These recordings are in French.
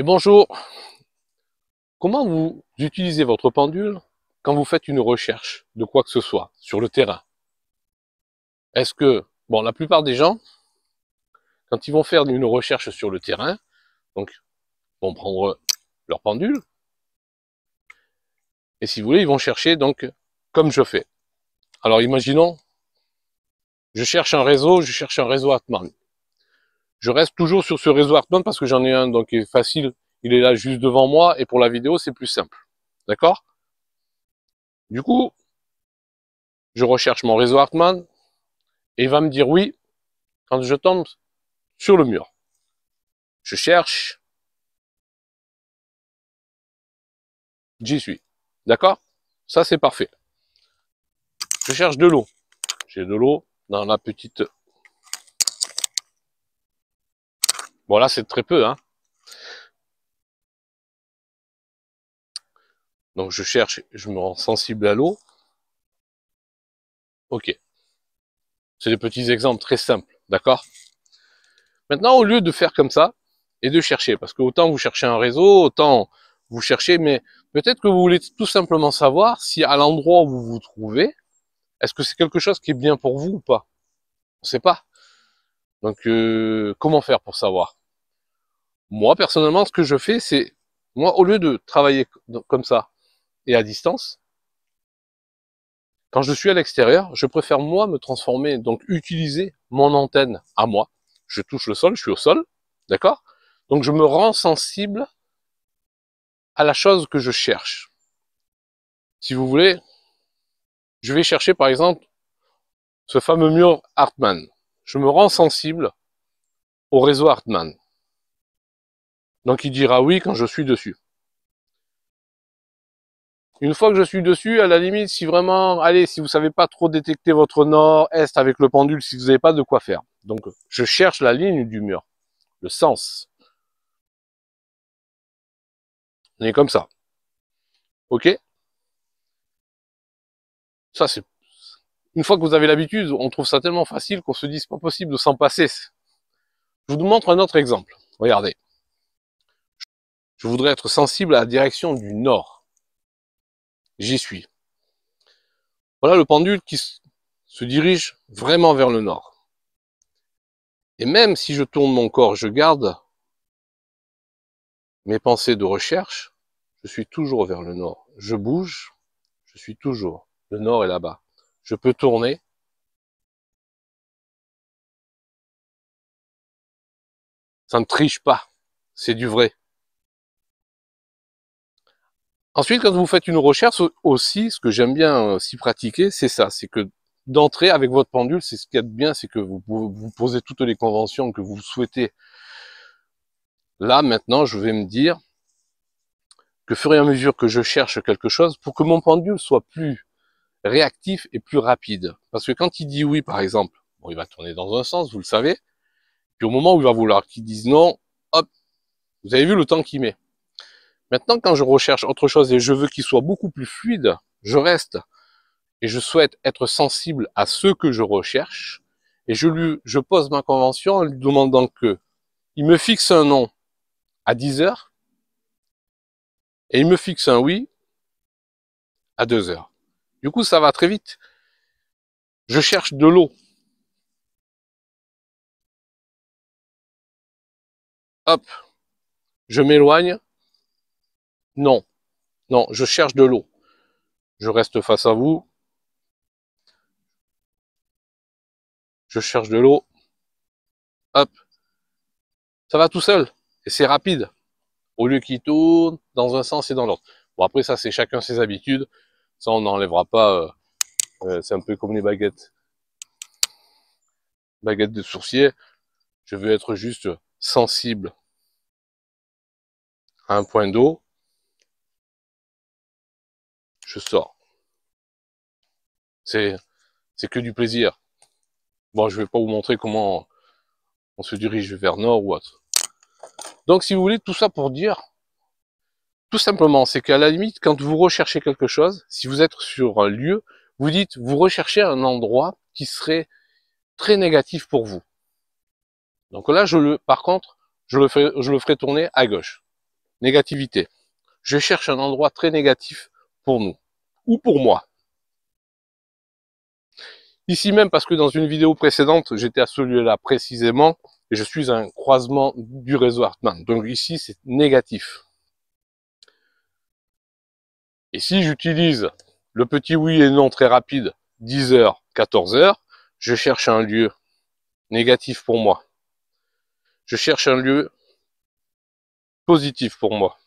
Et bonjour, comment vous utilisez votre pendule quand vous faites une recherche de quoi que ce soit sur le terrain? Est-ce que, bon, la plupart des gens, quand ils vont faire une recherche sur le terrain, donc, vont prendre leur pendule, et si vous voulez, ils vont chercher, donc, comme je fais. Alors, imaginons, je cherche un réseau Hartmann. Je reste toujours sur ce réseau Hartmann parce que j'en ai un, donc, qui est facile, il est là juste devant moi, et pour la vidéo, c'est plus simple. D'accord? Du coup, je recherche mon réseau Hartmann, et il va me dire oui quand je tombe sur le mur. Je cherche, j'y suis. D'accord? Ça, c'est parfait. Je cherche de l'eau. J'ai de l'eau dans la petite... Bon, là, c'est très peu, hein. Donc, je cherche, je me rends sensible à l'eau. Ok. C'est des petits exemples très simples. D'accord? Maintenant, au lieu de faire comme ça, et de chercher, parce que autant vous cherchez un réseau, autant vous cherchez, mais peut-être que vous voulez tout simplement savoir si à l'endroit où vous vous trouvez, est-ce que c'est quelque chose qui est bien pour vous ou pas? On ne sait pas. Donc, comment faire pour savoir? Moi, personnellement, ce que je fais, c'est, moi, au lieu de travailler comme ça et à distance, quand je suis à l'extérieur, je préfère, moi, me transformer, donc utiliser mon antenne à moi. Je touche le sol, je suis au sol, d'accord? Donc, je me rends sensible à la chose que je cherche. Si vous voulez, je vais chercher, par exemple, ce fameux mur Hartmann. Je me rends sensible au réseau Hartmann. Donc, il dira oui quand je suis dessus. Une fois que je suis dessus, à la limite, si vraiment, allez, si vous savez pas trop détecter votre nord-est avec le pendule, si vous n'avez pas de quoi faire. Donc, je cherche la ligne du mur, le sens. On est comme ça. Ok? Ça, c'est, une fois que vous avez l'habitude, on trouve ça tellement facile qu'on se dit, c'est pas possible de s'en passer. Je vous montre un autre exemple. Regardez. Je voudrais être sensible à la direction du nord. J'y suis. Voilà le pendule qui se dirige vraiment vers le nord. Et même si je tourne mon corps, je garde mes pensées de recherche, je suis toujours vers le nord. Je bouge, je suis toujours. Le nord est là-bas. Je peux tourner. Ça ne triche pas. C'est du vrai. Ensuite, quand vous faites une recherche aussi, ce que j'aime bien s'y pratiquer, c'est ça. C'est que d'entrer avec votre pendule, c'est ce qu'il y a de bien, c'est que vous posez toutes les conventions que vous souhaitez. Là, maintenant, je vais me dire que, fur et à mesure que je cherche quelque chose, pour que mon pendule soit plus réactif et plus rapide. Parce que quand il dit oui, par exemple, bon, il va tourner dans un sens, vous le savez. Puis au moment où il va vouloir qu'il dise non, hop, vous avez vu le temps qu'il met. Maintenant, quand je recherche autre chose et je veux qu'il soit beaucoup plus fluide, je reste et je souhaite être sensible à ce que je recherche et je pose ma convention en lui demandant que il me fixe un non à 10 heures et il me fixe un oui à 2 heures. Du coup, ça va très vite. Je cherche de l'eau. Hop, je m'éloigne. Non, non, je cherche de l'eau. Je reste face à vous. Je cherche de l'eau. Hop, ça va tout seul. Et c'est rapide. Au lieu qu'il tourne dans un sens et dans l'autre. Bon, après, ça, c'est chacun ses habitudes. Ça, on n'enlèvera pas. C'est un peu comme les baguettes. Baguettes de sourcier. Je veux être juste sensible à un point d'eau. Je sors. C'est que du plaisir. Bon, je vais pas vous montrer comment on se dirige vers nord ou autre. Donc, si vous voulez, tout ça pour dire, tout simplement, c'est qu'à la limite, quand vous recherchez quelque chose, si vous êtes sur un lieu, vous dites, vous recherchez un endroit qui serait très négatif pour vous. Donc là, par contre, je le ferai tourner à gauche. négativité. Je cherche un endroit très négatif pour nous, ou pour moi. Ici même, parce que dans une vidéo précédente, j'étais à celui-là précisément, et je suis un croisement du réseau Hartmann. Donc ici, c'est négatif. Et si j'utilise le petit oui et non très rapide, 10h, 14h, je cherche un lieu négatif pour moi. Je cherche un lieu positif pour moi.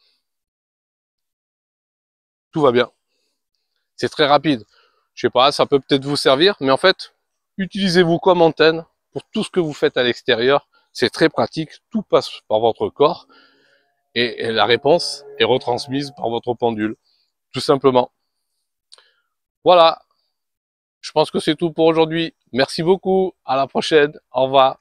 Tout va bien. C'est très rapide. Je sais pas, ça peut peut-être vous servir, mais en fait, utilisez-vous comme antenne pour tout ce que vous faites à l'extérieur. C'est très pratique, tout passe par votre corps et la réponse est retransmise par votre pendule, tout simplement. Voilà, je pense que c'est tout pour aujourd'hui. Merci beaucoup, à la prochaine, au revoir.